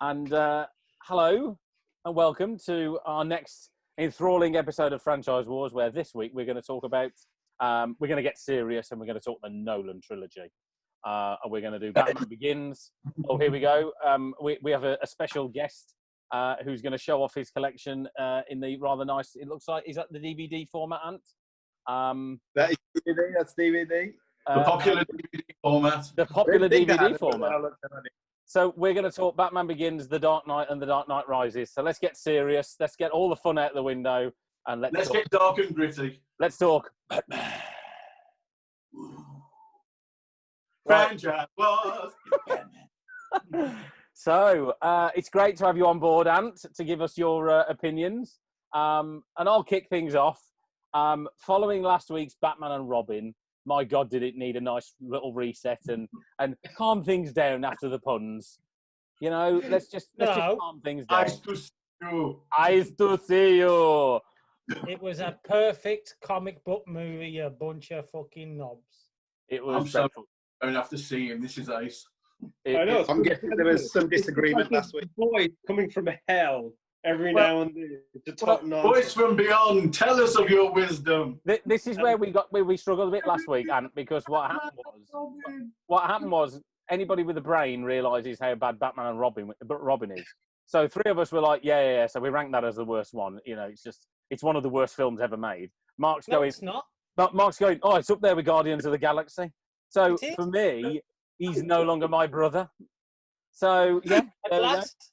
And hello and welcome to our next enthralling episode of Franchise Wars, where this week we're going to talk about, we're going to get serious and we're going to talk the Nolan trilogy. And we're going to do Batman Begins. Oh, here we go. We have a special guest who's going to show off his collection in the rather nice, it looks like, is that the DVD format, Ant? That is DVD, that's DVD. The popular DVD format. The popular DVD format. So we're going to talk Batman Begins, The Dark Knight, and The Dark Knight Rises. So let's get serious. Let's get all the fun out the window, and let's get dark and gritty. Let's talk Batman. Franchise Wars. So it's great to have you on board, Ant, to give us your opinions. And I'll kick things off. Following last week's Batman and Robin, my God, did it need a nice little reset and calm things down after the puns. You know, let's just calm things down. Eyes to see you. It was a perfect comic book movie, you bunch of fucking knobs. It was. I'm sorry, I don't have to see him. This is ace. I know. I'm guessing there was some disagreement last week. Boys coming from hell every now and then to talk nonsense. Voice from beyond, tell us of your wisdom. This is where we struggled a bit last week, Ant, because what happened was anybody with a brain realises how bad Batman and Robin is. So three of us were like, yeah. So we ranked that as the worst one. You know, it's one of the worst films ever made. Mark's going, it's not. Mark's going, oh, it's up there with Guardians of the Galaxy. So for me, he's no longer my brother. So yeah, at last.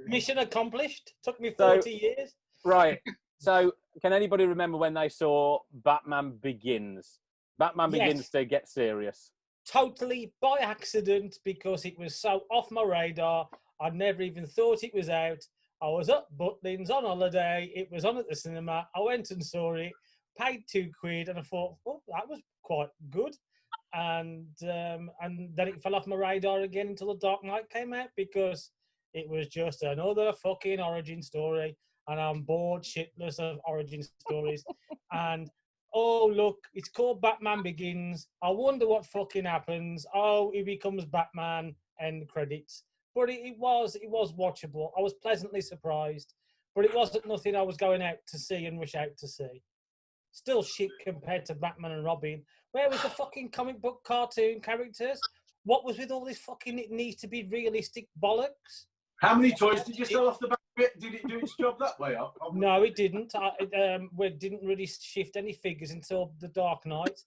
Mission accomplished. Took me 40 years. Right. So can anybody remember when they saw Batman Begins? Batman Begins to get serious. Totally by accident, because it was so off my radar. I'd never even thought it was out. I was up Butlins on holiday. It was on at the cinema. I went and saw it, paid £2, and I thought, oh, that was quite good. And then it fell off my radar again until The Dark Knight came out, because it was just another fucking origin story, and I'm bored shitless of origin stories. And oh look, it's called Batman Begins. I wonder what fucking happens. Oh, he becomes Batman. End credits. But it was watchable. I was pleasantly surprised, but it wasn't nothing I was going out to see and rush out to see. Still shit compared to Batman and Robin. Where was the fucking comic book cartoon characters? What was with all this fucking it needs to be realistic bollocks? How many toys did you sell off the back of it? Did it do its job that way? No, it didn't. We didn't really shift any figures until The Dark Knight.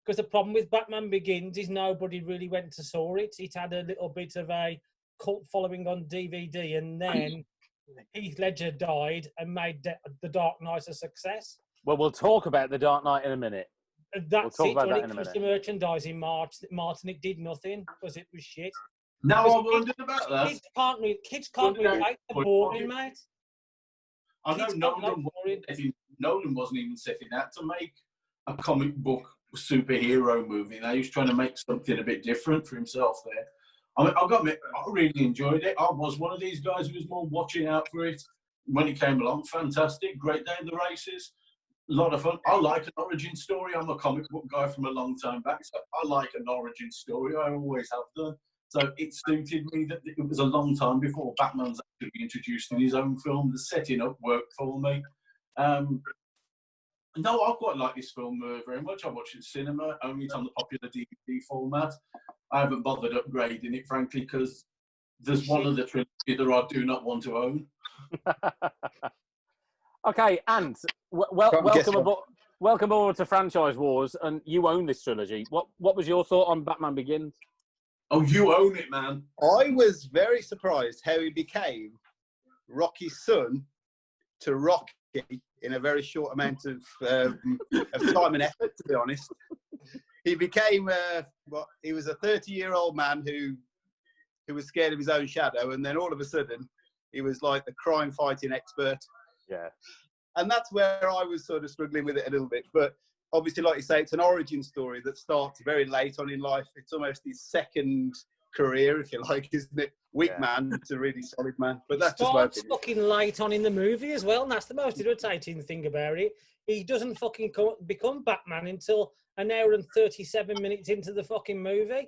Because the problem with Batman Begins is nobody really went to saw it. It had a little bit of a cult following on DVD, and then Heath Ledger died and made The Dark Knight a success. Well, we'll talk about The Dark Knight in a minute. That's it. When it comes to merchandise in Martin, it did nothing because it was shit. Now I wondered about that. Kids can't relate. They're boring, mate. I know Nolan wasn't even setting out to make a comic book superhero movie. Now he was trying to make something a bit different for himself there. I mean, I really enjoyed it. I was one of these guys who was more watching out for it when it came along. Fantastic, great day in the races. A lot of fun. I like an origin story. I'm a comic book guy from a long time back, so I like an origin story. I always have done. So it suited me that it was a long time before Batman's actually introduced in his own film. The setting up worked for me. No, I quite like this film very much. I watched it in cinema, only it's on the popular DVD format. I haven't bothered upgrading it, frankly, because there's one of the trilogy that I do not want to own. Okay, Ant, welcome aboard to Franchise Wars, and you own this trilogy. What was your thought on Batman Begins? Oh, you own it, man. I was very surprised how he became Rocky's son to Rocky in a very short amount of time and effort, to be honest. He became, he was a 30-year-old man who was scared of his own shadow, and then all of a sudden, he was like the crime-fighting expert. Yeah. And that's where I was sort of struggling with it a little bit. But obviously, like you say, it's an origin story that starts very late on in life. It's almost his second career, if you like, isn't it? Weak man to really solid man. But that's just my opinion. Fucking late on in the movie as well, and that's the most irritating thing about it. He doesn't fucking become Batman until an hour and 37 minutes into the fucking movie.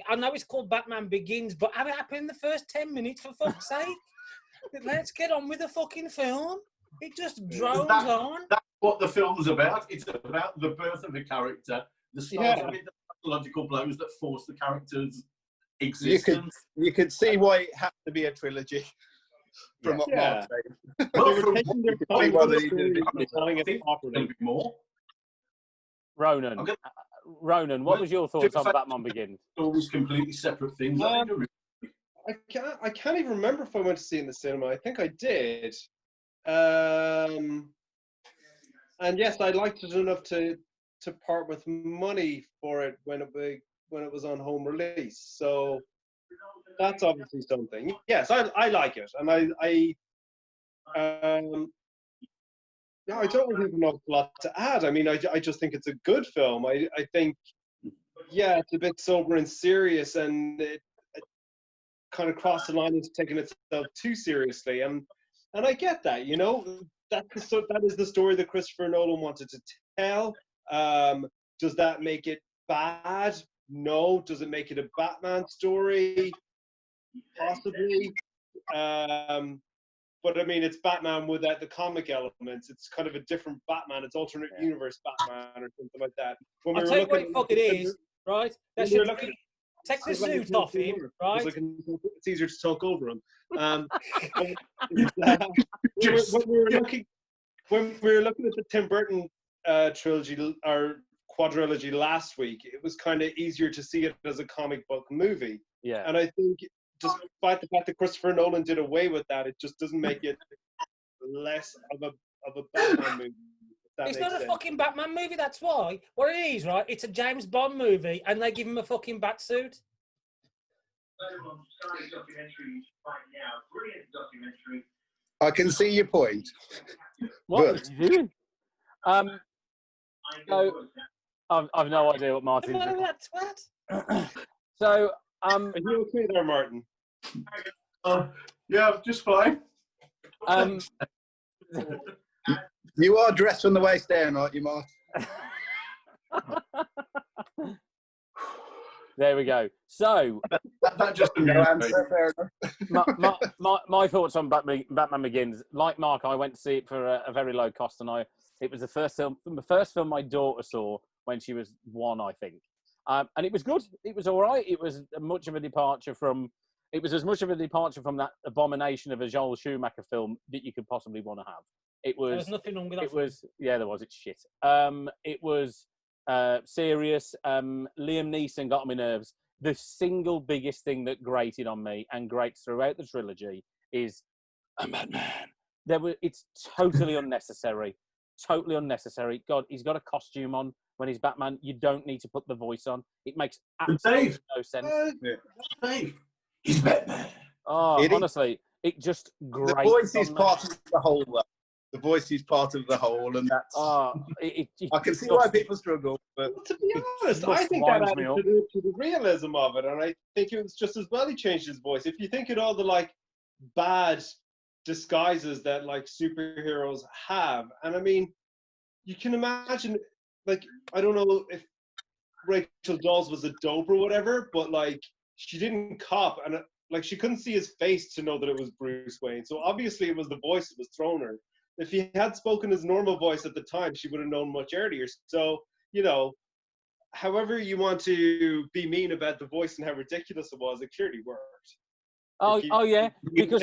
I know it's called Batman Begins, but have it happen in the first 10 minutes, for fuck's sake. Let's get on with the fucking film. It just drones on. That's what the film's about. It's about the birth of a character, the start of it, the psychological blows that force the character's existence. You could see why it had to be a trilogy. From what Mark said. Well, They were taking their time with the story and telling it properly. More. Ronan, what was your thoughts on Batman Begins? Always completely separate things. I can't even remember if I went to see it in the cinema. I think I did. And yes, I liked it enough to part with money for it when it was on home release. So that's obviously something. Yes, I like it, and I don't really have a lot to add. I mean, I just think it's a good film. I think, it's a bit sober and serious, and it kind of crossed the line into taking itself too seriously. And I get that, you know, that is the story that Christopher Nolan wanted to tell. Does that make it bad? No. Does it make it a Batman story? Possibly. But I mean, it's Batman without the comic elements. It's kind of a different Batman. It's alternate universe Batman or something like that. I'll tell you what the fuck it is, right? Take the suit off him, right? It's easier to talk over him. When we were looking at the Tim Burton trilogy or quadrilogy last week, it was kind of easier to see it as a comic book movie. Yeah. And I think, despite the fact that Christopher Nolan did away with that, it just doesn't make it less of a Batman movie. It's not a fucking Batman movie, that's why. What it is, right? It's a James Bond movie, and they give him a fucking bat suit. I can see your point. What are you doing? So, I've no idea what Martin's doing. What? So, Are you okay there, Martin? Yeah, just fine. You are dressed from the waist down, aren't you, Mark? There we go. So, that just No answer, fair enough. my thoughts on Batman Begins. Like Mark, I went to see it for a very low cost, and it was the first film my daughter saw when she was 1, I think. And it was good. It was all right. It was as much of a departure from that abomination of a Joel Schumacher film that you could possibly want to have. There was nothing wrong with that. Yeah, there was. It's shit. It was serious. Liam Neeson got on my nerves. The single biggest thing that grated on me and grates throughout the trilogy is I'm Batman. It's totally unnecessary. Totally unnecessary. God, he's got a costume on when he's Batman. You don't need to put the voice on. It makes absolutely no sense. Dave, he's Batman. Oh, honestly, it just grates. The voice is part of the whole, though. The voice is part of the whole, and that's. I can see why people struggle, but to be honest, I think that added to the realism of it, and I think it was just as well he changed his voice. If you think of all the bad disguises that superheroes have, and I mean, you can imagine, I don't know if Rachel Dawes was a dope or whatever, but she didn't cop, and she couldn't see his face to know that it was Bruce Wayne. So obviously it was the voice that was thrown her. If he had spoken his normal voice at the time, she would have known much earlier. So, however you want to be mean about the voice and how ridiculous it was, it clearly worked. Yeah, because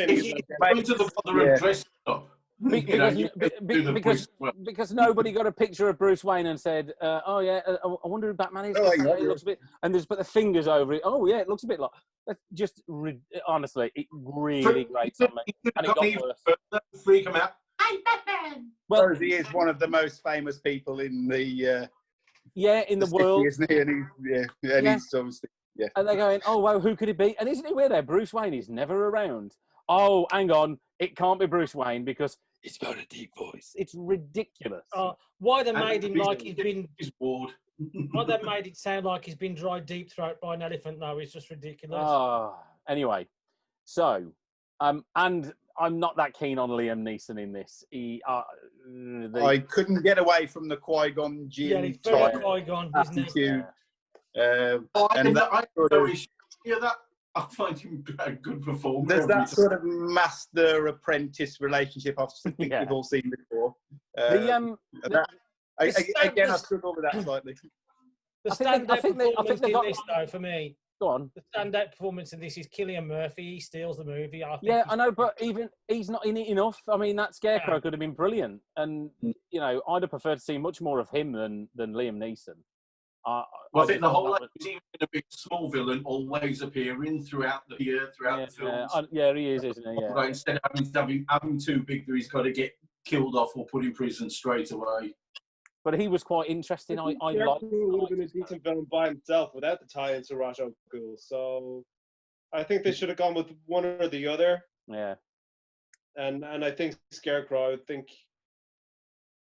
because nobody got a picture of Bruce Wayne and said, I wonder who Batman is. It looks a bit, and they just put their fingers over it. Oh yeah, it looks a bit like. Just honestly, it really grates on me, and it got worse. Freak him out. I'm Batman. Well, he is one of the most famous people in the in the world, isn't he? And he's obviously. Yeah. And they're going, oh, well, who could it be? And isn't it weird there? Bruce Wayne is never around. Oh, hang on. It can't be Bruce Wayne because he's got a deep voice. It's ridiculous. Why they made him like he's been... He's bored. Why they made it sound like he's been dried deep throat by an elephant, though, is just ridiculous. Anyway, so, and I'm not that keen on Liam Neeson in this. I couldn't get away from the Qui-Gon Yeah, Jinn it's very type Qui-Gon, isn't it? attitude. Yeah. And that sort of, that I find him a good performer. there's that sort of master-apprentice relationship I think we've all seen before. Again, I struggle with that slightly. The standout performance in this, though, for me. Go on. The standout performance in this is Cillian Murphy. He steals the movie. I know, but even he's not in it enough. I mean, that Scarecrow could have been brilliant, and you know, I'd have preferred to see much more of him than Liam Neeson. I think the whole is even a big small villain always appearing throughout the films. Yeah, he is, isn't he? Yeah. Like, instead of having too big, he's got to get killed off or put in prison straight away. But he was quite interesting. I liked. Would have been a decent villain by himself without the tie into Ra's al Ghul. So I think they should have gone with one or the other. Yeah. And I think Scarecrow. I think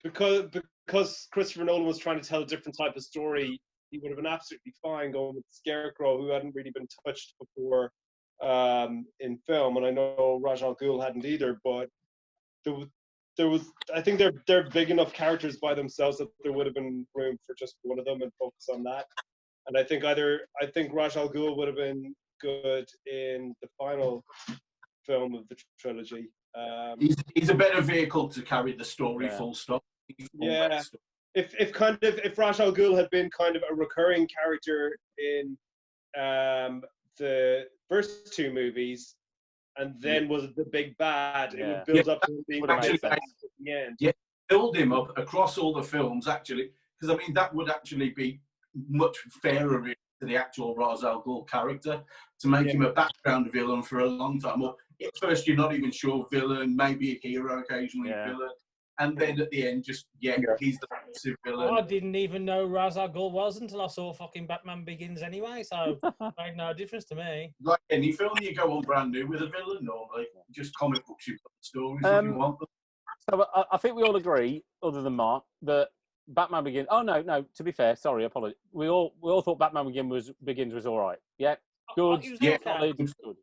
because Christopher Nolan was trying to tell a different type of story, he would have been absolutely fine going with Scarecrow, who hadn't really been touched before in film. And I know Ra's al Ghul hadn't either, but there was I think they're big enough characters by themselves that there would have been room for just one of them and focus on that. And I think Ra's al Ghul would have been good in the final film of the trilogy. He's a better vehicle to carry the story full stop. Yeah. If Ra's al Ghul had been kind of a recurring character in the first two movies, and then was the big bad, it would build up to him being the big bad at the end. Yeah, build him up across all the films, actually, because I mean that would actually be much fairer to the actual Ra's al Ghul character, to make him a background villain for a long time. Or at first you're not even sure villain, maybe a hero occasionally villain. And then at the end, he's the massive villain. I didn't even know Ra's al Ghul was until I saw fucking Batman Begins anyway, so it made no difference to me. Like any film, you go on brand new with a villain normally. Just comic books, you've got stories if you want them. So I think we all agree, other than Mark, that Batman Begins... Oh, no, to be fair, sorry, apologies. We all thought Batman Begins was all right. Yeah, good. Solid, good.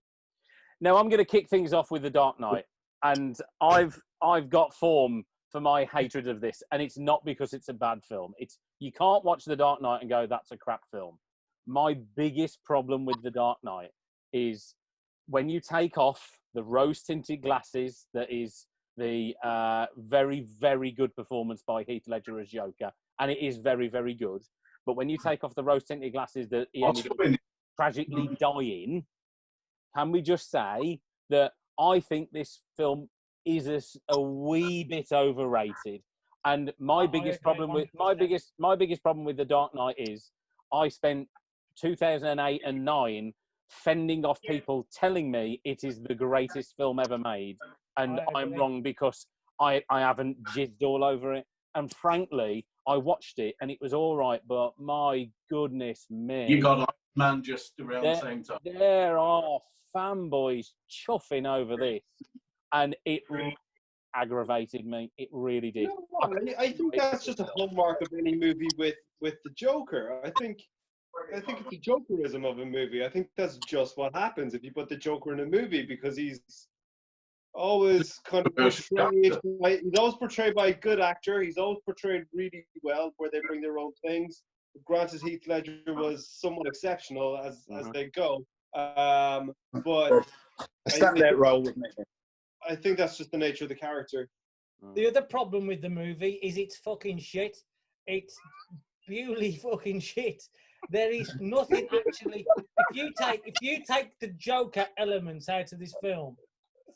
Now, I'm going to kick things off with The Dark Knight. And I've got form for my hatred of this, and it's not because it's a bad film. You can't watch The Dark Knight and go, that's a crap film. My biggest problem with The Dark Knight is when you take off the rose-tinted glasses, that is the very, very good performance by Heath Ledger as Joker, and it is very, very good. But when you take off the rose-tinted glasses that he ended up tragically dying, can we just say that I think this film is a wee bit overrated, and my biggest problem with The Dark Knight is I spent 2008 and 9 fending off people telling me it is the greatest film ever made, and I'm wrong because I haven't jizzed all over it. And frankly, I watched it and it was all right, but my goodness me, you got Iron Man just around the same time. There are fanboys chuffing over this. And it aggravated me. It really did. You know, I think that's just a hallmark of any movie with the Joker. I think it's the Jokerism of a movie. I think that's just what happens if you put the Joker in a movie, because he's always kind of portrayed by a good actor. He's always portrayed really well, where they bring their own things. Granted, Heath Ledger was somewhat exceptional as they go, but a standout role with me. I think that's just the nature of the character. The other problem with the movie is it's fucking shit. It's purely fucking shit. There is nothing actually. If you take the Joker elements out of this film,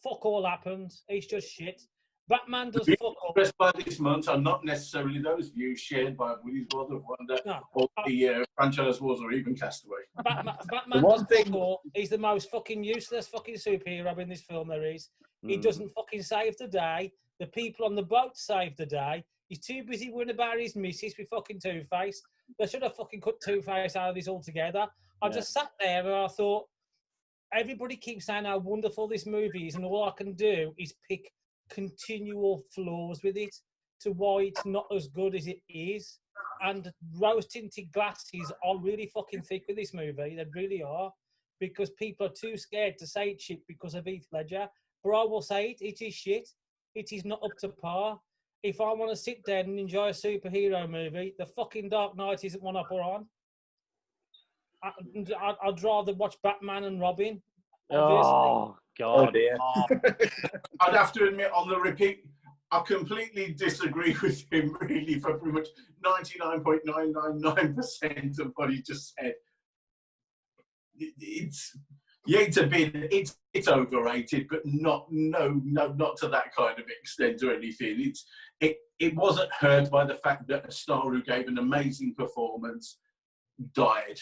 fuck all happens. It's just shit. Batman does fuck all. Expressed by this month are not necessarily those views shared by Willy's World of Wonder or the Franchise Wars or even Castaway. Batman does fuck all. He's the most fucking useless fucking superhero in this film there is. He doesn't fucking save the day. The people on the boat save the day. He's too busy worrying about his missus with fucking Two-Face. They should have fucking cut Two-Face out of this altogether. I just sat there and I thought, everybody keeps saying how wonderful this movie is, and all I can do is pick continual flaws with it to why it's not as good as it is. And rose-tinted glasses are really fucking thick with this movie. They really are. Because people are too scared to say it's shit because of Heath Ledger. but I will say it is shit. It is not up to par. If I want to sit down and enjoy a superhero movie, the fucking Dark Knight isn't one I put on. I'd rather watch Batman and Robin. Obviously. Oh God! Oh dear. I'd have to admit, on the repeat, I completely disagree with him. Really, for pretty much 99.999% of what he just said. It's it's overrated, but not to that kind of extent or anything. It wasn't hurt by the fact that a star who gave an amazing performance died.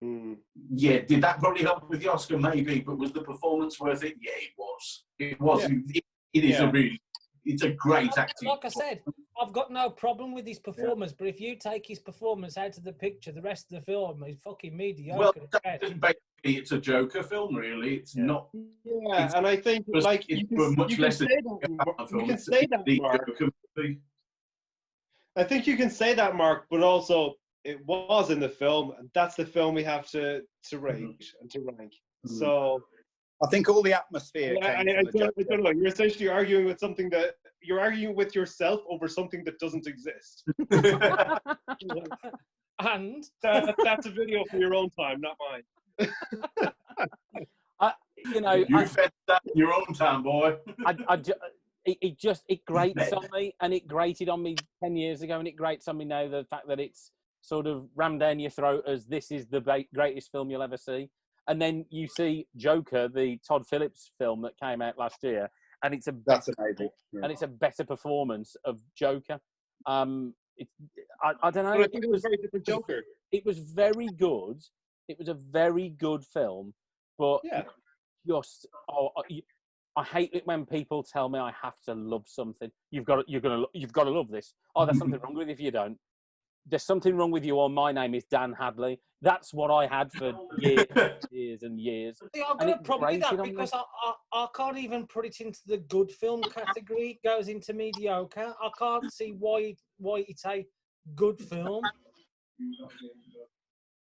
Yeah, did that probably help with the Oscar? Maybe, but was the performance worth it? Yeah, it was. It was. Yeah. It is it's a great acting. Like I said, I've got no problem with his performance, but if you take his performance out of the picture, the rest of the film is fucking mediocre. Well, basically, it's a Joker film, really. It's not. Yeah, and I think like you can say that, Mark. I think you can say that, Mark, but also it was in the film, and that's the film we have to rate and to rank. So I think all the atmosphere. I don't know. You're essentially arguing with something that you're arguing with yourself over something that doesn't exist. And that's a video for your own time, not mine. You fed that in your own time, boy. It grates on me, and it grated on me 10 years ago, and it grates on me now, the fact that it's sort of rammed down your throat as this is the greatest film you'll ever see. And then you see Joker, the Todd Phillips film that came out last year, and it's that's amazing. Yeah. And it's a better performance of Joker. I don't know. But I think it was a very different Joker. It was very good. It was a very good film, but just I hate it when people tell me I have to love something. You've got to love this. Oh, there's something wrong with you if you don't. There's something wrong with you, or my name is Dan Hadley. That's what I had for years and years. See, I've got a problem with that because I can't even put it into the good film category. It goes into mediocre. I can't see why it's a good film.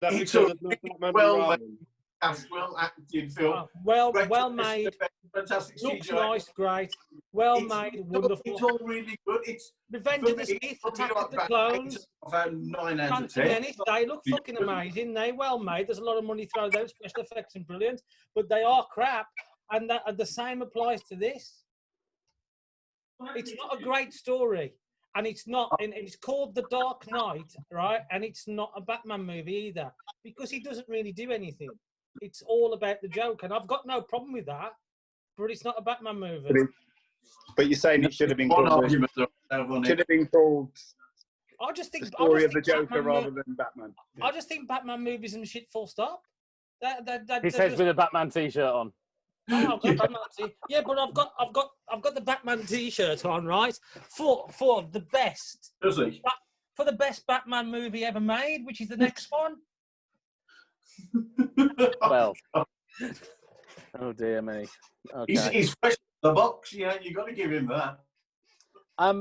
That's because it's not well acted film. Well made. Fantastic. Looks CGI. nice, great. Well made, wonderful. It's all really good. It's Revenge of the Sith, Attack of the Clones. 9 out of 10. They look fucking amazing. They're well made. There's a lot of money thrown out, special effects and brilliant, but they are crap. And the same applies to this. It's not a great story. And it's not, and it's called The Dark Knight, right? And it's not a Batman movie either, because he doesn't really do anything. It's all about the Joker, and I've got no problem with that. But it's not a Batman movie. But you're saying it should have been called. Should have been called. I just think the story of the Joker Batman rather than Batman. I just think Batman movies and shit. Full stop. He says with a Batman T-shirt on. Oh, I've got Batman yeah, but I've got the Batman T-shirt on, right? For the best. Does he? For the best Batman movie ever made, which is the next one. Well. Oh dear me. Okay. He's fresh in the box. Yeah, you got to give him that. I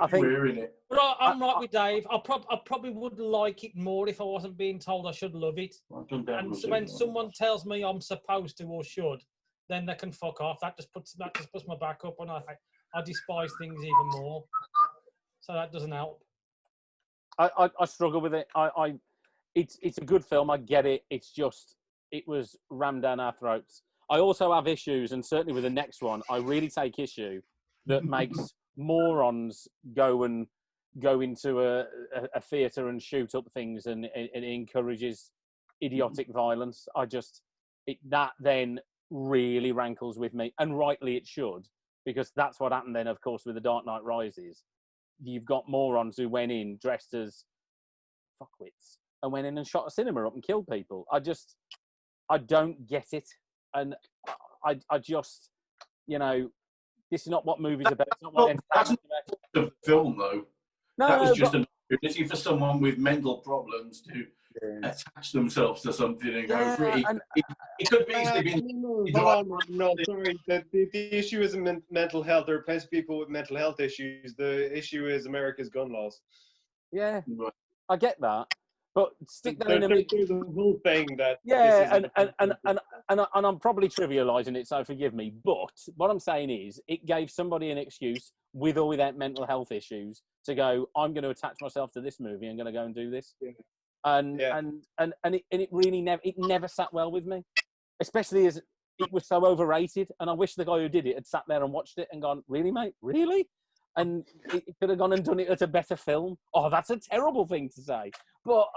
think we're in it. But I'm right with Dave. I probably would like it more if I wasn't being told I should love it. And so when someone tells me I'm supposed to or should, then they can fuck off. That just puts my back up, and I despise things even more. So that doesn't help. I struggle with it. It's a good film. I get it. It's just it was rammed down our throats. I also have issues, and certainly with the next one, I really take issue that makes morons go into a theatre and shoot up things, and it encourages idiotic violence. That then really rankles with me, and rightly it should, because that's what happened then, of course, with The Dark Knight Rises. You've got morons who went in dressed as fuckwits and went in and shot a cinema up and killed people. I don't get it. And I just, this is not what movies are about. It's not what that's not the film, though. No, that was just an opportunity for someone with mental problems to attach themselves to something and go for it. It could be easily been. No, sorry. The issue isn't mental health. There are plenty of people with mental health issues. The issue is America's gun laws. Yeah, I get that. But stick that in a mix. There's a whole thing that. Yeah, and I'm probably trivialising it, so forgive me. But what I'm saying is, it gave somebody an excuse, with or without mental health issues, to go, I'm going to attach myself to this movie. I'm going to go and do this. Yeah. And it really never sat well with me, especially as it was so overrated. And I wish the guy who did it had sat there and watched it and gone, really, mate, really? And it could have gone and done it at a better film. Oh, that's a terrible thing to say. But,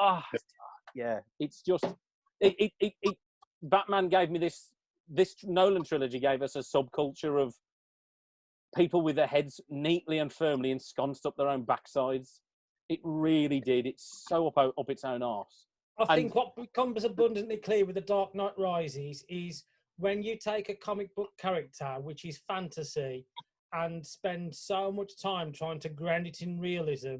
yeah, it's just... Batman gave me this Nolan trilogy gave us a subculture of people with their heads neatly and firmly ensconced up their own backsides. It really did. It's so up its own arse. I think what becomes abundantly clear with The Dark Knight Rises is when you take a comic book character, which is fantasy, and spend so much time trying to ground it in realism,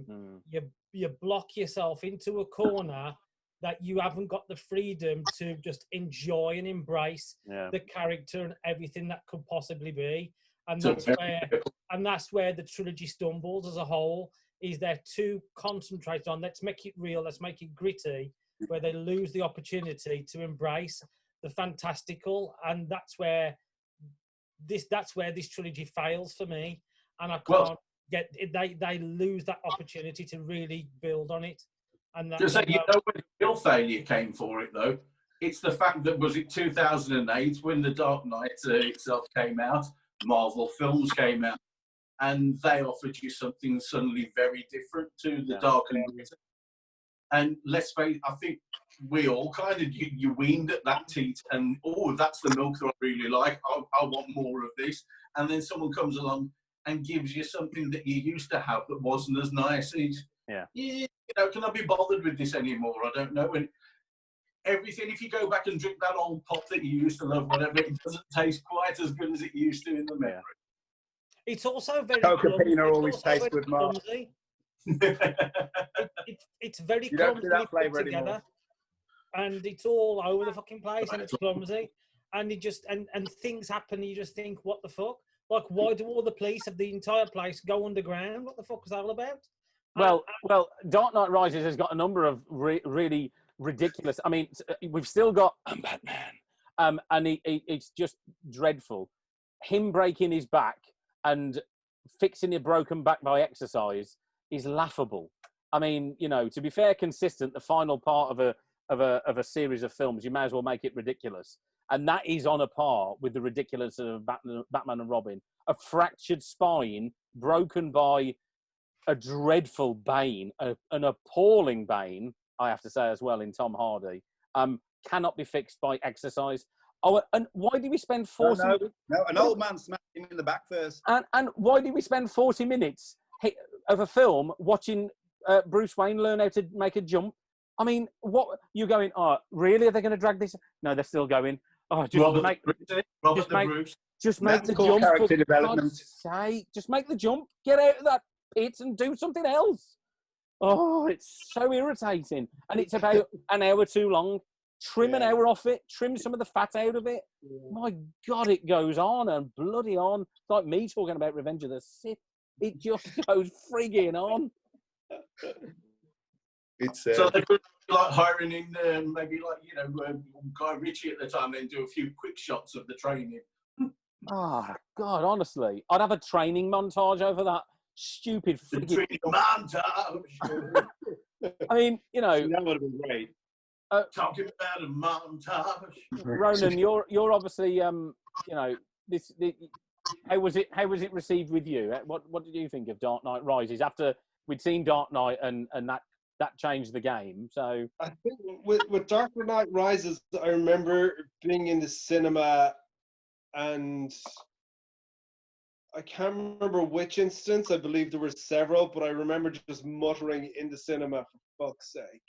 you block yourself into a corner that you haven't got the freedom to just enjoy and embrace the character and everything that could possibly be. And that's where the trilogy stumbles as a whole, is they're too concentrated on, let's make it real, let's make it gritty, where they lose the opportunity to embrace the fantastical. And that's where this trilogy fails for me. And I can't get it. They lose that opportunity to really build on it. And where the real failure came for it, though? It's the fact that, was it 2008 when The Dark Knight itself came out, Marvel films came out, and they offered you something suddenly very different to the Dark and Gritty. And let's face it, I think we all kind of, you weaned at that teat and, that's the milk that I really like. I want more of this. And then someone comes along and gives you something that you used to have that wasn't as nice. Can I be bothered with this anymore? I don't know. And everything, if you go back and drink that old pop that you used to love, whatever, it doesn't taste quite as good as it used to in the memory. It's also very Coca-Pina always tastes good, Mark. It's very you don't do that flavour together, anymore. and it's all over the fucking place, and it's clumsy, and it just and things happen. And you just think, what the fuck? Like, why do all the police of the entire place go underground? What the fuck is that all about? Well, Dark Knight Rises has got a number of really ridiculous. I mean, we've still got Batman, and it's just dreadful. Him breaking his back and fixing a broken back by exercise is laughable. I mean, to be fair, consistent, the final part of a series of films, you may as well make it ridiculous. And that is on a par with the ridiculous of Batman and Robin. A fractured spine broken by a dreadful Bane, an appalling Bane, I have to say as well, in Tom Hardy, cannot be fixed by exercise. Oh, and why did we spend 40 minutes? No, an old man smacked him in the back first. And why did we spend 40 minutes of a film watching Bruce Wayne learn how to make a jump? I mean, what you're going? Oh, really? Are they going to drag this? No, they're still going. Oh, just make the jump. Character development. Just make the jump. Get out of that pit and do something else. Oh, it's so irritating, and it's about an hour too long. Trim an hour off it. Trim some of the fat out of it. My God, it goes on and bloody on. It's like me talking about Revenge of the Sith. It just goes frigging on. It's so they could be like hiring in maybe Guy Ritchie at the time, then do a few quick shots of the training. Oh God, honestly, I'd have a training montage over that stupid training montage. I mean, that would have been great. Talking about a montage. Ronan, you're obviously this. How was it received with you? What did you think of Dark Knight Rises after we'd seen Dark Knight and that changed the game? So I think with Dark Knight Rises, I remember being in the cinema, and I can't remember which instance. I believe there were several, but I remember just muttering in the cinema, "For fuck's sake!"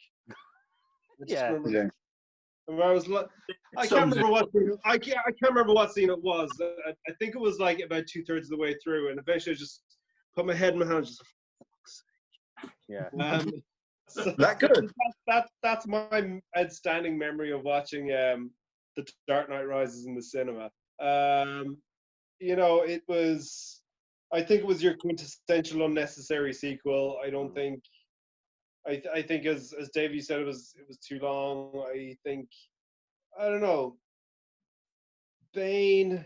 And I was like, I can't remember what scene it was. I think it was like about 2/3 of the way through, and eventually I just put my head in my hands, just for fuck's sake. Yeah. So that good. That's my outstanding memory of watching the Dark Knight Rises in the cinema. It was. I think it was your quintessential unnecessary sequel. I don't think I think as Davey said, it was too long. I don't know. Bane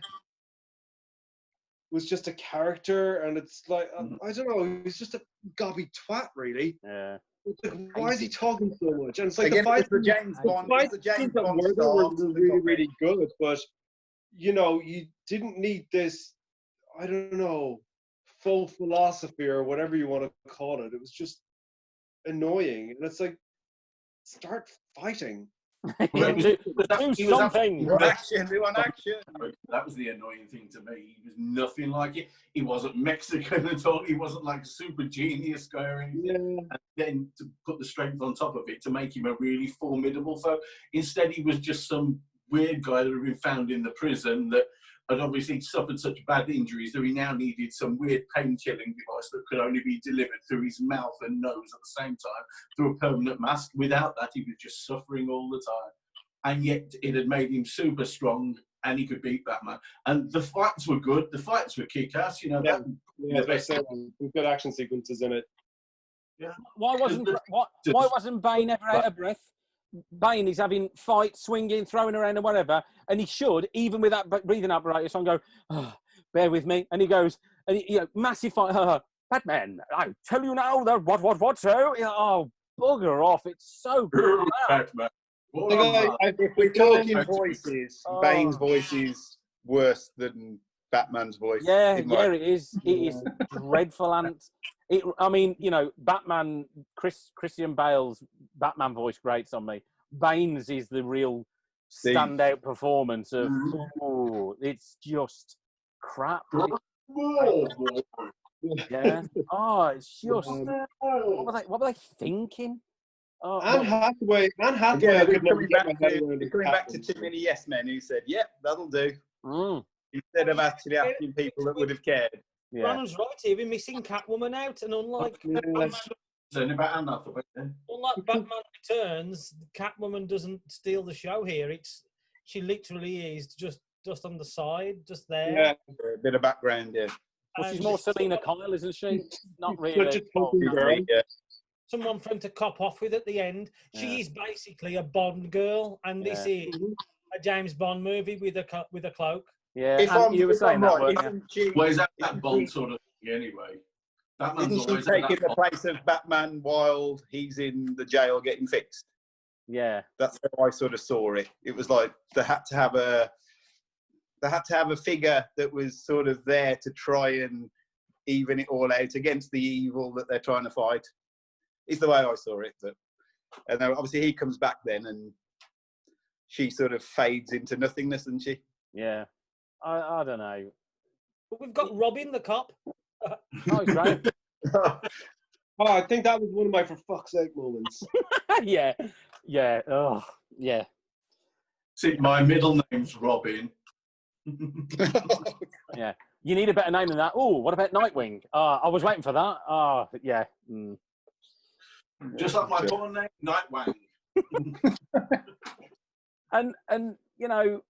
was just a character, and it's like I don't know. He's just a gobby twat, really. Yeah. Like, why is he talking so much? And it's like Again, the fight, it's the James Bond. It's the James Bond were star. really, really good, but you know, you didn't need this. I don't know, full philosophy or whatever you want to call it. It was just annoying, and it's like, start fighting. Yeah, do something. We want action. We want action. That was the annoying thing to me. He was nothing like it. He wasn't Mexican at all. He wasn't like a super genius guy or anything. Yeah. And then to put the strength on top of it to make him a really formidable foe. Instead, he was just some weird guy that had been found in the prison that had obviously suffered such bad injuries that he now needed some weird pain-killing device that could only be delivered through his mouth and nose at the same time through a permanent mask. Without that, he was just suffering all the time. And yet it had made him super strong and he could beat Batman. And the fights were good. The fights were kick-ass, you know. Yeah, there's some good action sequences in it. Yeah. Why wasn't Bane ever out of breath? Bane is having fights, swinging, throwing around and whatever, and he should, even with that breathing apparatus on, go, oh, bear with me. And he goes, and he, massive fight, Batman, I tell you now that what, so? Oh, bugger off. It's so good. Batman. If we're talking voices, Bane's voice is worse than Batman's voice. Yeah, it is. It is dreadful. And I mean, you know, Batman, Christian Bale's Batman voice grates on me. Bane's is the real standout performance of, it's just crap. Yeah. Oh, it's just, what were they thinking? Oh, Anne Hathaway. Coming back to too many yes men who said, "Yep, that'll do," instead of actually asking people that would have cared. Yeah. Brandon's right here. We're missing Catwoman out, and unlike Batman Returns, Catwoman doesn't steal the show here. She literally is just on the side, just there. Yeah, a bit of background. Yeah. Well, she's more Selena Kyle, isn't she? Not really. Someone for him to cop off with at the end. She is basically a Bond girl, and this is a James Bond movie with a cloak. Yeah, and you were saying that, weren't you? Well, is that Bond sort of thing anyway? Batman's Isn't she taking the place of Batman while he's in the jail getting fixed? Yeah, that's how I sort of saw it. It was like they had to have a figure that was sort of there to try and even it all out against the evil that they're trying to fight. Is the way I saw it. And then obviously he comes back then, and she sort of fades into nothingness, doesn't she? Yeah, I don't know. But we've got Robin the cop. Oh, he's great. I think that was one of my for fuck's sake moments. Yeah. Oh, yeah. See, my middle name's Robin. Yeah. You need a better name than that. Oh, what about Nightwing? I was waiting for that. Yeah. Just like my porn name, Nightwing. and you know,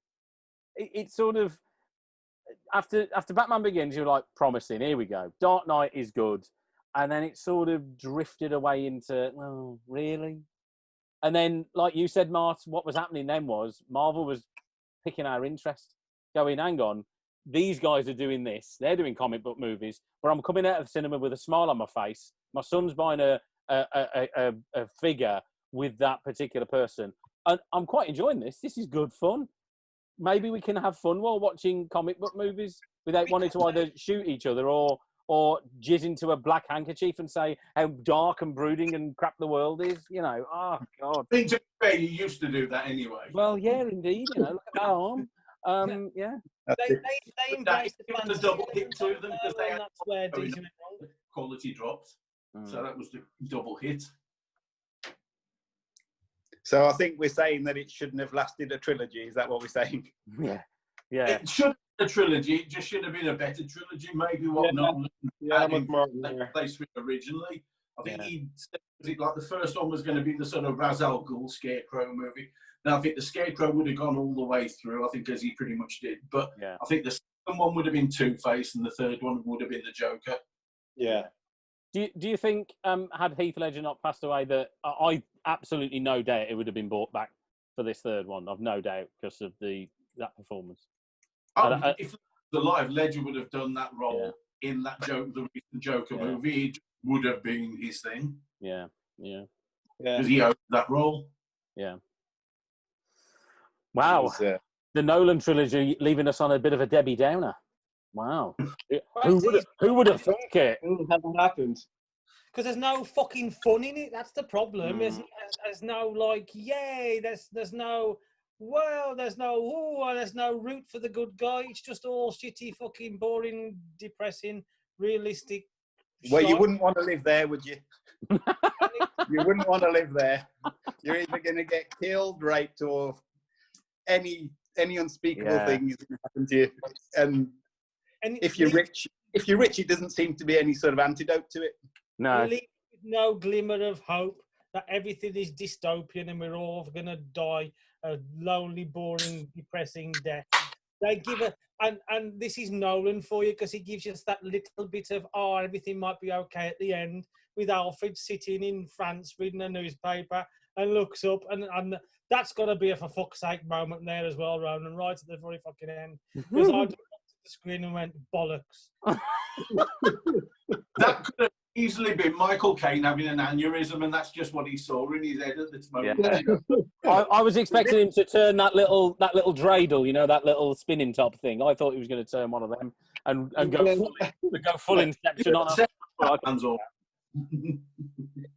it's sort of after Batman Begins, you're like promising. Here we go. Dark Knight is good, and then it sort of drifted away into, well, really. And then, like you said, Mart, what was happening then was Marvel was picking our interest, going, hang on, these guys are doing this. They're doing comic book movies, but I'm coming out of the cinema with a smile on my face. My son's buying a figure with that particular person. And I'm quite enjoying this. This is good fun. Maybe we can have fun while watching comic book movies without wanting to either shoot each other or jizz into a black handkerchief and say how dark and brooding and crap the world is. You know, oh, God. I think to be fair, you used to do that anyway. Well, yeah, indeed. You know, look at that arm. Yeah. They embraced the fantasy. The double hit to them because they had that's where DC went wrong. Quality dropped. So that was the double hit. So I think we're saying that it shouldn't have lasted a trilogy. Is that what we're saying? Yeah. It should have been a trilogy. It just should have been a better trilogy. Maybe what Nolan had in place with originally. I think he said like the first one was going to be the sort of Ra's al Ghul Scarecrow movie. Now I think the Scarecrow would have gone all the way through. I think as he pretty much did. But I think the second one would have been Two-Face, and the third one would have been the Joker. Yeah. Do you think had Heath Ledger not passed away, that I absolutely no doubt it would have been brought back for this third one? I've no doubt because of that performance. If he was alive, Ledger would have done that role in that the recent Joker movie. It would have been his thing. Yeah. Because he owned that role. Yeah. Wow. The Nolan trilogy leaving us on a bit of a Debbie Downer. Wow. Who would have thunk it? It hasn't happened. Because there's no fucking fun in it. That's the problem. There's no like, yay. There's no, well, there's no root for the good guy. It's just all shitty, fucking boring, depressing, realistic. Well, you wouldn't want to live there, would you? You wouldn't want to live there. You're either going to get killed, raped, or any unspeakable thing is going to happen to you. And if you're rich, it doesn't seem to be any sort of antidote to it. No. No glimmer of hope that everything is dystopian and we're all going to die a lonely, boring, depressing death. They give and this is Nolan for you, because he gives you that little bit of, everything might be okay at the end, with Alfred sitting in France reading a newspaper and looks up, and that's got to be a for fuck's sake moment there as well, Ronan, right at the very fucking end. Because I looked at the screen and went, bollocks. That could have easily been Michael Caine having an aneurysm, and that's just what he saw in his head at this moment. Yeah. I was expecting him to turn that little dreidel, you know, that little spinning top thing. I thought he was going to turn one of them and go full Inception on us.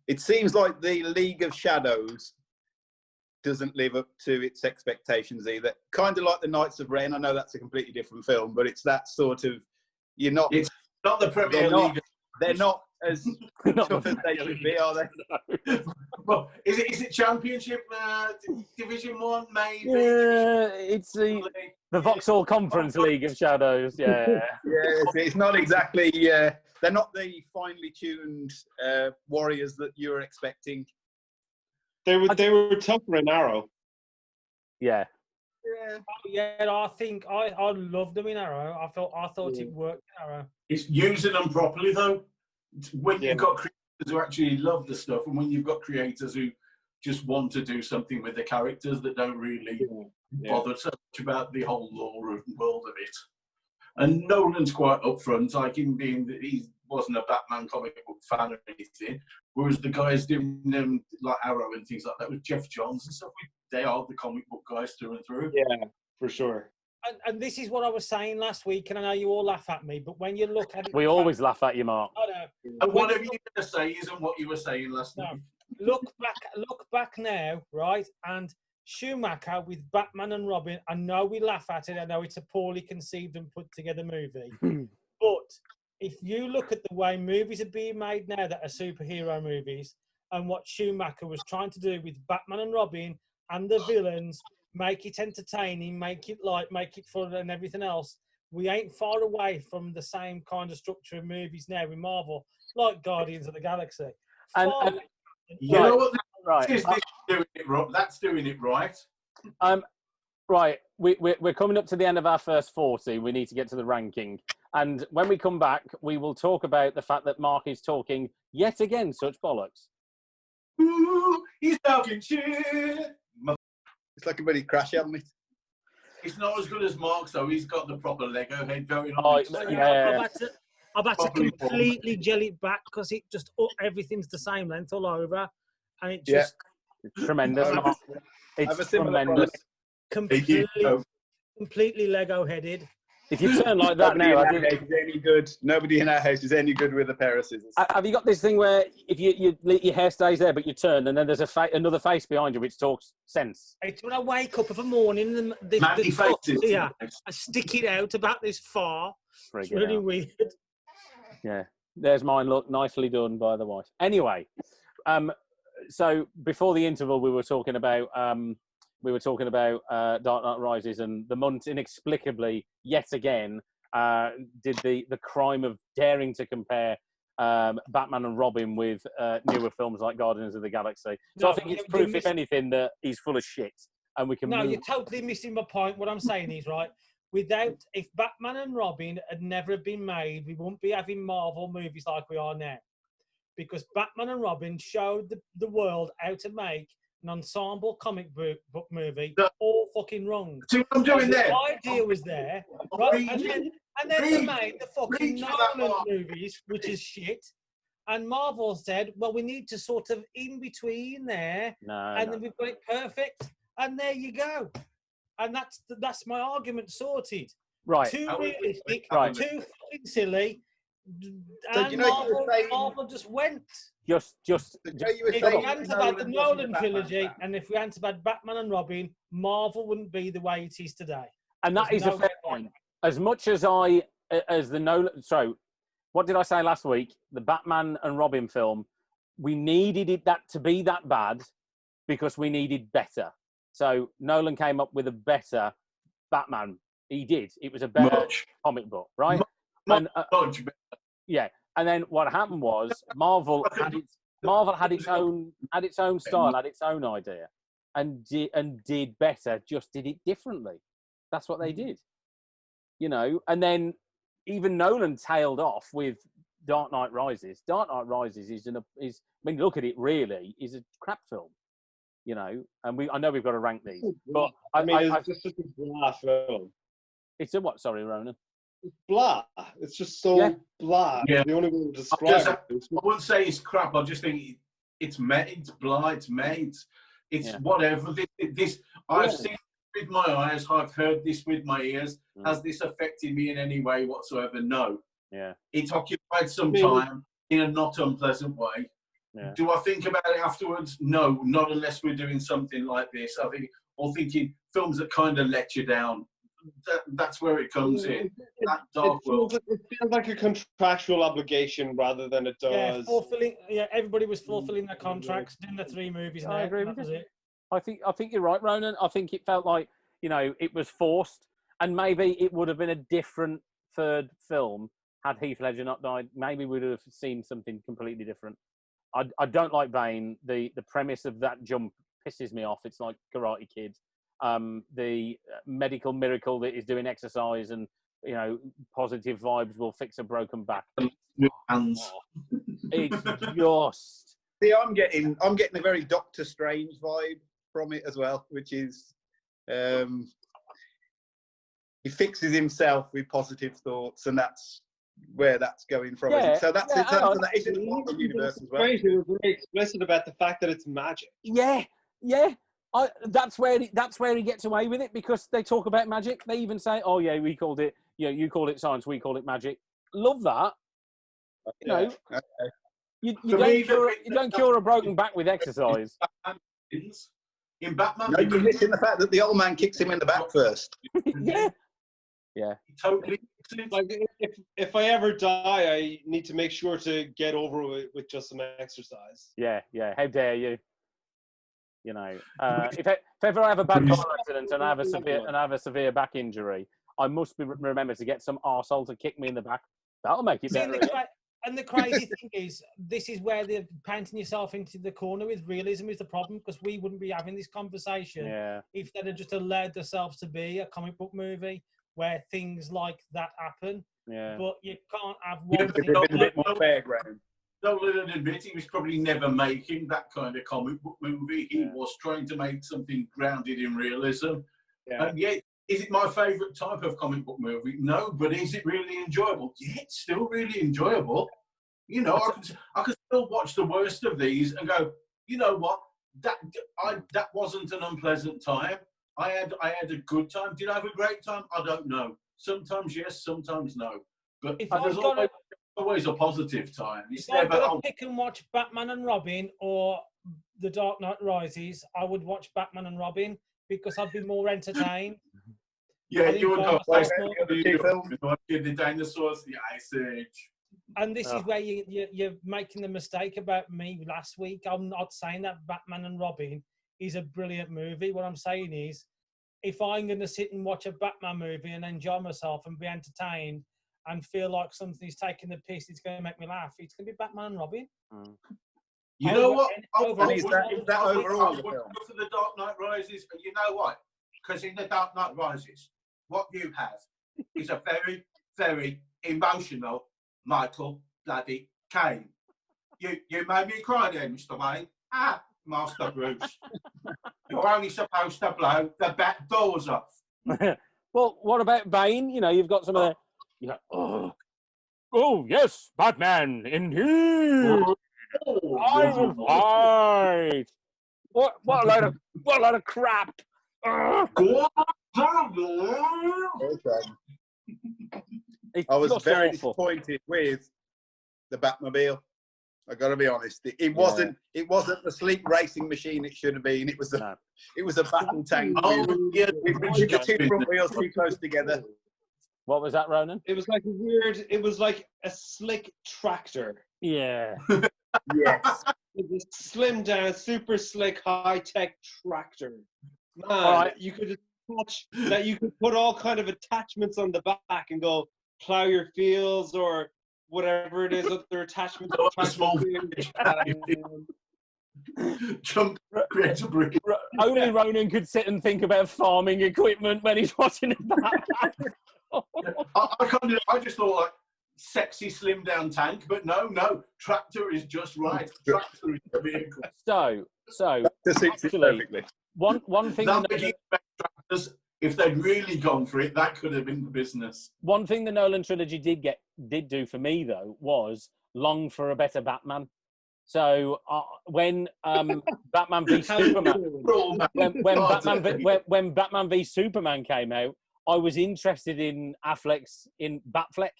It seems like the League of Shadows doesn't live up to its expectations either. Kind of like the Knights of Ren. I know that's a completely different film, but it's that sort of, It's not the Premier League. They're not as tough as they should be, are they? Well, is it Championship Division 1, maybe? Yeah, it's the Vauxhall Conference League of Shadows. Yeah. It's not exactly. They're not the finely tuned warriors that you were expecting. They were tougher in Arrow. Yeah. I think I loved them in Arrow. I thought it worked in Arrow. It's using them properly though. When you've got creators who actually love the stuff, and when you've got creators who just want to do something with the characters that don't really bother so much about the whole lore and world of it. And Nolan's quite upfront, like him being that he wasn't a Batman comic book fan or anything, whereas the guys doing them like Arrow and things like that with Jeff Johns and stuff, they are the comic book guys through and through. Yeah, for sure. And this is what I was saying last week, and I know you all laugh at me, but when you look at it... We always laugh at you, Mark. I know. And whatever you're going to say isn't what you were saying last week. Look back now, right? And Schumacher with Batman and Robin, I know we laugh at it, I know it's a poorly conceived and put together movie, but if you look at the way movies are being made now that are superhero movies, and what Schumacher was trying to do with Batman and Robin and the villains, make it entertaining, make it light, make it fun and everything else, we ain't far away from the same kind of structure of movies now with Marvel, like Guardians of the Galaxy. And you know what? That's doing it right. Right, we're coming up to the end of our first 40. We need to get to the ranking. And when we come back, we will talk about the fact that Mark is talking, yet again, such bollocks. Ooh, he's talking shit. It's like a bloody crash helmet. It's not as good as Mark's, though. He's got the proper Lego head going on. Oh, yeah. I've had to completely gel it back because it just everything's the same length all over, and it just tremendous. It's tremendous. Completely Lego headed. If you turn like that now, nobody in our house is any good with a pair of scissors. Have you got this thing where if your hair stays there, but you turn, and then there's another face behind you which talks sense? It's when I wake up of a morning and I stick it out about this far. It's really weird. Yeah, there's mine. Look, nicely done by the wife. Anyway, so before the interval, we were talking about Dark Knight Rises, and the Munt inexplicably yet again did the crime of daring to compare Batman and Robin with newer films like Guardians of the Galaxy. So I think it's proof, if anything, that he's full of shit, and we can. No, you're totally missing my point. What I'm saying is, right, if Batman and Robin had never been made, we wouldn't be having Marvel movies like we are now. because Batman and Robin showed the world how to make an ensemble comic book movie all fucking wrong. See what I'm doing there? The idea was there, right? And then they made the fucking Nolan movies, which is shit. And Marvel said, well, we need to sort of in between there, then we've got it perfect. And there you go. And that's my argument sorted. Right. Too realistic, right. too fucking silly. So and Marvel just went. Just if we hadn't have had the Nolan trilogy, and if we hadn't have had Batman and Robin, Marvel wouldn't be the way it is today. And that is a fair point. As much as the Nolan, sorry, what did I say last week? The Batman and Robin film, we needed that to be that bad because we needed better. So Nolan came up with a better Batman. He did. It was a better comic book, right? Much better. Yeah. And then what happened was Marvel had its own style, had its own idea, and did better. Just did it differently. That's what they did, you know. And then even Nolan tailed off with Dark Knight Rises. Dark Knight Rises is when you look at it, really is a crap film, you know. And I know we've got to rank these, but it's just a blah film. It's a what? Sorry, Ronan. It's blah. It's just so blah. Yeah. The only way to describe it. I wouldn't say it's crap. I just think it's blah. It's made. It's whatever. I've seen it with my eyes. I've heard this with my ears. Has this affected me in any way whatsoever? No. Yeah. It's occupied some time in a not unpleasant way. Yeah. Do I think about it afterwards? No, not unless we're doing something like this. I think, or thinking films that kind of let you down. That's where it comes in. That dark world. It feels like a contractual obligation rather than it does. Everybody was fulfilling their contracts, doing the 3 movies. I agree with that was you. it. I think you're right, Ronan. I think it felt like, you know, it was forced, and maybe it would have been a different third film had Heath Ledger not died. Maybe we would have seen something completely different. I don't like Bane. The premise of that jump pisses me off. It's like Karate Kid. The medical miracle that is doing exercise and, you know, positive vibes will fix a broken back. Hands. It's just. See, I'm getting a very Doctor Strange vibe from it as well, which is he fixes himself with positive thoughts, and that's where that's going from. Yeah, so that's in terms of that is in the Marvel universe as well. He was very explicit about the fact that it's magic. Yeah. That's where he gets away with it, because they talk about magic. They even say, "Oh yeah, we called it. You call it science, we call it magic." Love that. You know, you don't cure a broken back with exercise. In Batman, no, you're missing the fact that the old man kicks him in the back first. Yeah. Totally. Like if I ever die, I need to make sure to get over it with just some exercise. Yeah. How dare you? You know, if ever I have a bad car accident and I have a severe back injury, I must remember to get some arsehole to kick me in the back. That'll make it better. And the crazy thing is, this is where they're painting yourself into the corner with realism is the problem, because we wouldn't be having this conversation if they'd have just allowed themselves to be a comic book movie where things like that happen. Yeah. But you can't have one thing. A bit more fair ground. Nolan admit he was probably never making that kind of comic book movie. He was trying to make something grounded in realism. Yeah. And yet, is it my favourite type of comic book movie? No, but is it really enjoyable? Yeah, it's still really enjoyable. You know, I could still watch the worst of these and go, you know what? That wasn't an unpleasant time. I had a good time. Did I have a great time? I don't know. Sometimes yes, sometimes no. But there's always a positive time. It's if I've never. got to pick and watch Batman and Robin or The Dark Knight Rises, I would watch Batman and Robin because I'd be more entertained. Yeah, you would go the dinosaurs, the Ice Age. And this is where you're making the mistake about me last week. I'm not saying that Batman and Robin is a brilliant movie. What I'm saying is, if I'm going to sit and watch a Batman movie and enjoy myself and be entertained and feel like something's taking the piss, it's going to make me laugh, it's going to be Batman and Robin. You know what? Is that overall I would go for The Dark Knight Rises, but you know what? Because in The Dark Knight Rises, what you have is a very, very emotional Michael bloody Caine. You made me cry there, Mr. Wayne. Ah, Master Bruce. You're only supposed to blow the back doors off. Well, what about Bane? You know, you've got some of the. You go, oh yes, Batman, indeed. I will fight. What a load of crap. I was very disappointed with the Batmobile. I got to be honest. It wasn't the sleek racing machine it should have been. It was a battle tank. With the two front wheels too close together. What was that, Ronan? It was like a slick tractor. Yeah. Yes. It was slimmed down, super slick, high-tech tractor. Man, Right. you could put all kind of attachments on the back and go plow your fields or whatever it is, other attachments. Jump, create a brick. Only Ronan could sit and think about farming equipment when he's watching it back. I just thought like sexy slim down tank, but no, tractor is just right. Tractor is the vehicle. So Perfectly. One thing. Tractors, if they'd really gone for it, that could have been the business. One thing the Nolan trilogy did do for me though was long for a better Batman. So when Batman v Superman, when Batman v Superman came out, I was interested in Batfleck.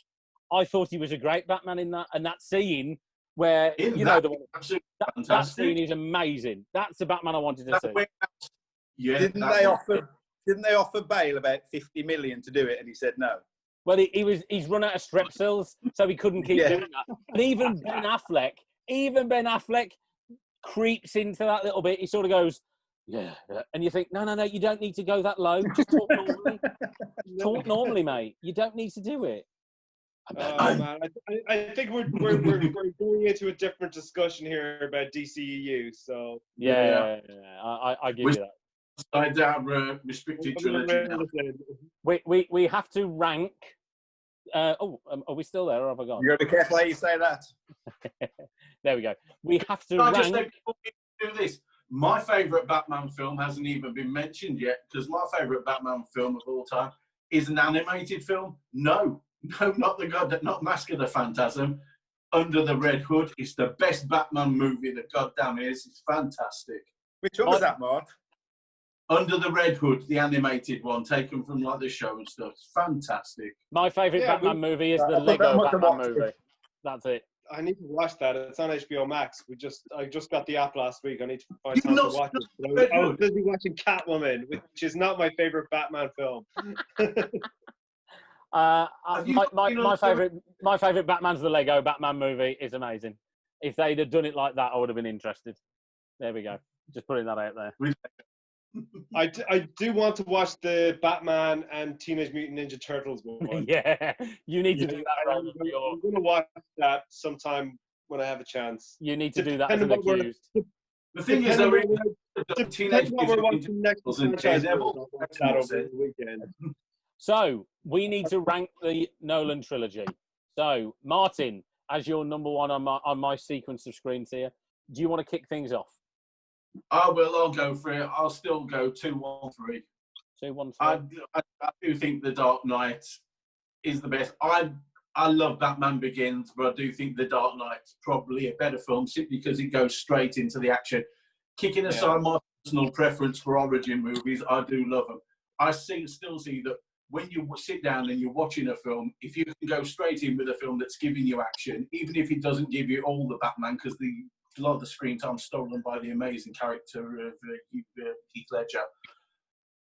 I thought he was a great Batman in that, and that scene where that scene is amazing. That's the Batman I wanted to see. Yeah, didn't they offer Bale about 50 million to do it, and he said no? Well, he's run out of strepsils, so he couldn't keep doing that. And even Ben Affleck creeps into that little bit. He sort of goes, yeah. And you think, no, you don't need to go that low. Just talk normally. Talk normally, mate. You don't need to do it. Man, I think we're going into a different discussion here about DCEU. So yeah. I give you that. Side down restricted trilogy. We have to rank. Are we still there, or have I gone? You got to be careful how you say that. There we go. We have to rank. Just say before we do this, my favourite Batman film hasn't even been mentioned yet, because my favourite Batman film of all time is an animated film. No, not Mask of the Phantasm. Under the Red Hood. It's the best Batman movie that goddamn is. It's fantastic. Which one was that, Mark? Under the Red Hood, the animated one, taken from like the show and stuff. It's fantastic. My favourite Batman movie is the Lego Batman movie. That's it. I need to watch that. It's on HBO Max. I just got the app last week. I need to find time to watch it. I was busy watching Catwoman, which is not my favourite Batman film. My favourite Batman's the Lego Batman movie. It's amazing. If they'd have done it like that, I would have been interested. There we go. Just putting that out there. I do want to watch the Batman and Teenage Mutant Ninja Turtles one. Yeah, you need to do that. I'm going to watch that sometime when I have a chance. You need to do that as an accused. The thing is, depending what we're watching next franchise, I'll watch that over the weekend. So we need to rank the Nolan trilogy. So Martin, as your number one on my sequence of screens here, do you want to kick things off? I'll go for it. I'll still go 2, 1, 3. 2, 1, 3. I do think The Dark Knight is the best. I love Batman Begins, but I do think The Dark Knight's probably a better film simply because it goes straight into the action. Kicking aside my personal preference for origin movies, I do love them. I still see that when you sit down and you're watching a film, if you can go straight in with a film that's giving you action, even if it doesn't give you all the Batman, because a lot of the screen time stolen by the amazing character of Heath Ledger,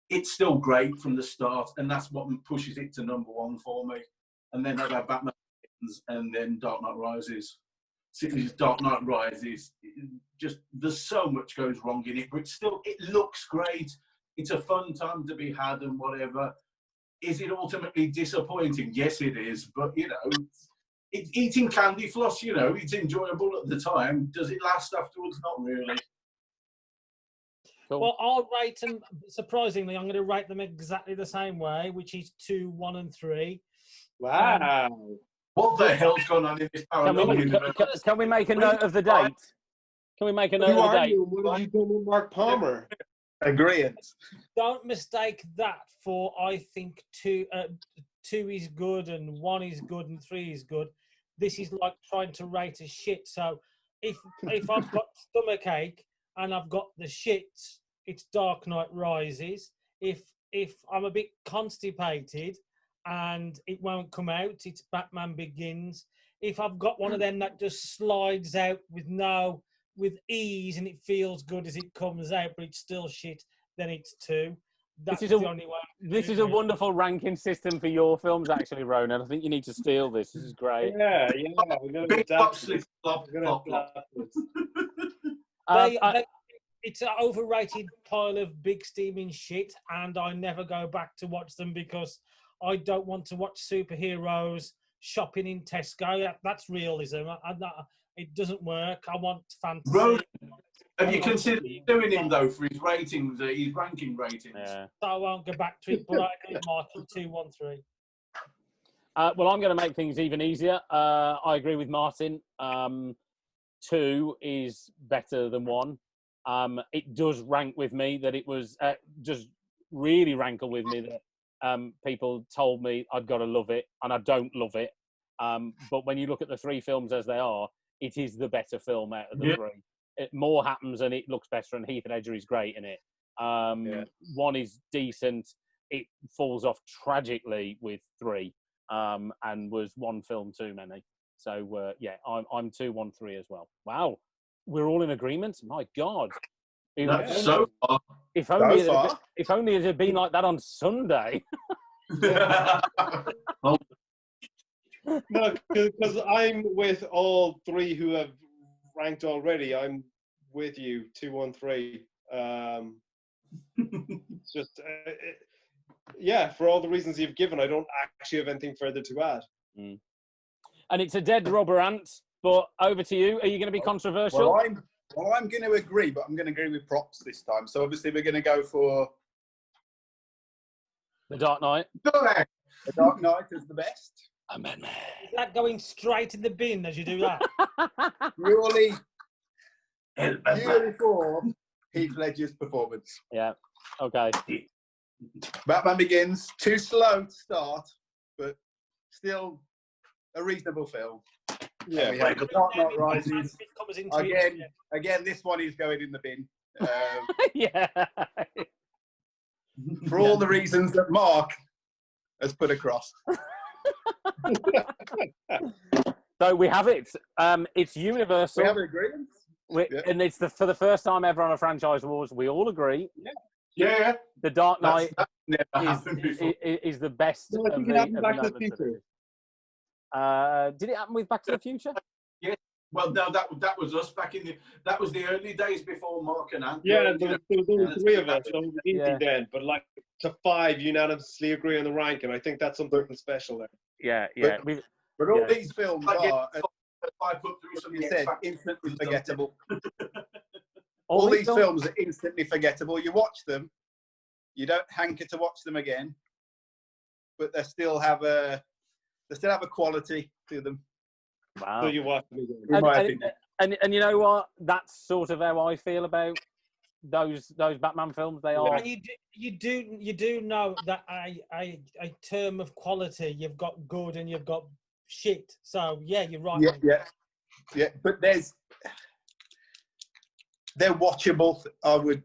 it's still great from the start, and that's what pushes it to number 1 for me. And then I have Batman Begins, and then Dark Knight Rises. Dark Knight Rises, just there's so much goes wrong in it, but it looks great. It's a fun time to be had and whatever. Is it ultimately disappointing? Yes, it is. But, it's eating candy floss, it's enjoyable at the time. Does it last afterwards? Not really. Cool. Well, I'll rate them, surprisingly, I'm going to rate them exactly the same way, which is 2, 1, and 3. Wow. What the hell's going on in this parallel universe? Can we make a note of the date? Can we make a note Who of the are date? you? What have you done with Mark Palmer? Agreeing. Don't mistake that for I think two is good and 1 is good and 3 is good. This is like trying to rate a shit. So if I've got stomachache and I've got the shits, it's Dark Knight Rises. If I'm a bit constipated and it won't come out, it's Batman Begins. If I've got one of them that just slides out with ease and it feels good as it comes out, but it's still shit, then it's 2. That's the only way. This is a wonderful ranking system for your films, actually, Ronan. I think you need to steal this. This is great. Yeah. We're going to adapt this. It's an overrated pile of big steaming shit, and I never go back to watch them because I don't want to watch superheroes shopping in Tesco. That's realism. It doesn't work. I want fantasy. Ronan, have you considered doing him though for his ratings, his ranking ratings? Yeah. So I won't go back to it, but I agree with Martin, 2, 1, 3. Well, I'm going to make things even easier. I agree with Martin. 2 is better than 1. It does rank with me that it was just really rankle with me that people told me I'd got to love it, and I don't love it. But when you look at the 3 films as they are, it is the better film out of the 3. More happens and it looks better, and Heath Ledger is great in it. 1 is decent. It falls off tragically with 3, and was 1 film too many. So I'm 2, 1, 3 as well. Wow, we're all in agreement. My God. So far. If only it had been like that on Sunday. No, because I'm with all 3 who have ranked already. I'm with you, 2, 1, 3. Just for all the reasons you've given, I don't actually have anything further to add. And it's a dead rubber, Ant. But over to you. Are you going to be controversial? Well, I'm going to agree, but I'm going to agree with props this time. So obviously we're going to go for The Dark Knight. The Dark Knight is the best. Amendment. Is that going straight in the bin as you do that? Purely for Heath Ledger's performance. Yeah. Okay. Batman Begins, too slow to start, but still a reasonable film. Yeah. We have The Dark Knight Rises. Again, this one is going in the bin. Yeah. For all the reasons that Mark has put across. So we have it. It's universal. We have an agreement. And it's for the first time ever on a franchise wars, we all agree. Yeah. The Dark Knight is the best. No, I think it happened Back to the Future. Did it happen with Back to the Future? Yeah. Well, no, that was us back in that was the early days before Mark and Ant. Yeah, there was only 3 of us, so it was easy then. But like to 5 unanimously agree on the rank, and I think that's something special there. Yeah. But all these films are, I put through some you said, instantly forgettable. All these films are instantly forgettable. You watch them, you don't hanker to watch them again, but they still have a quality to them. Wow. So you watch them again. In my opinion. And you know what? That's sort of how I feel about those Batman films. They are. And you do know that a term of quality. You've got good and you've got shit. So yeah, you're right. Yeah. But they're watchable. I would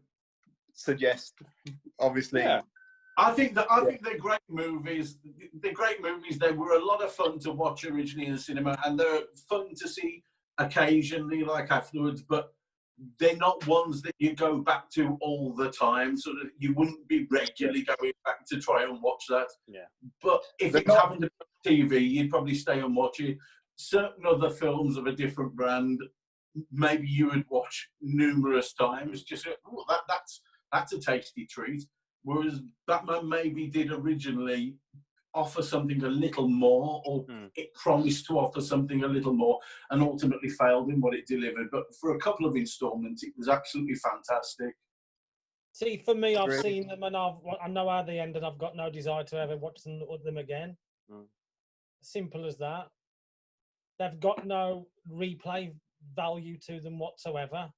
suggest, obviously. Yeah. I think they're great movies. They're great movies. They were a lot of fun to watch originally in the cinema, and they're fun to see occasionally, like afterwards. But they're not ones that you go back to all the time, so that you wouldn't be regularly going back to try and watch that. Yeah. But if it's happened on TV, you'd probably stay and watch it. Certain other films of a different brand, maybe you would watch numerous times. Just that's a tasty treat. Whereas Batman maybe did originally offer something a little more, or it promised to offer something a little more, and ultimately failed in what it delivered. But for a couple of installments, it was absolutely fantastic. See, for me, I've seen them and I know how they end, and I've got no desire to ever watch them again. Simple as that. they've got no replay value to them whatsoever,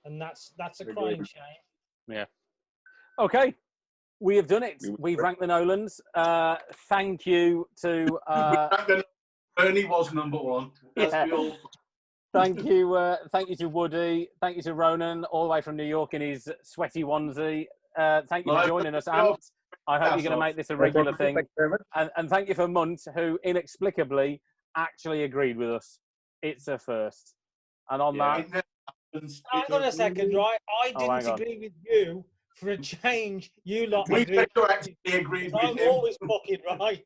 and that's a crying shame. Yeah. Okay, we have done it. We've ranked the Nolans. Thank you to. Bernie was number one. Yeah. Thank you to Woody. Thank you to Ronan, all the way from New York in his sweaty onesie. Thank you for joining us, Ant. I hope you're going to make this a regular thing. And thank you for Munt, who inexplicably actually agreed with us. It's a first. And on that... Hang on a second, right? I didn't agree with you. For a change, you lot We agreed. actually agreed with I'm him. always fucking right.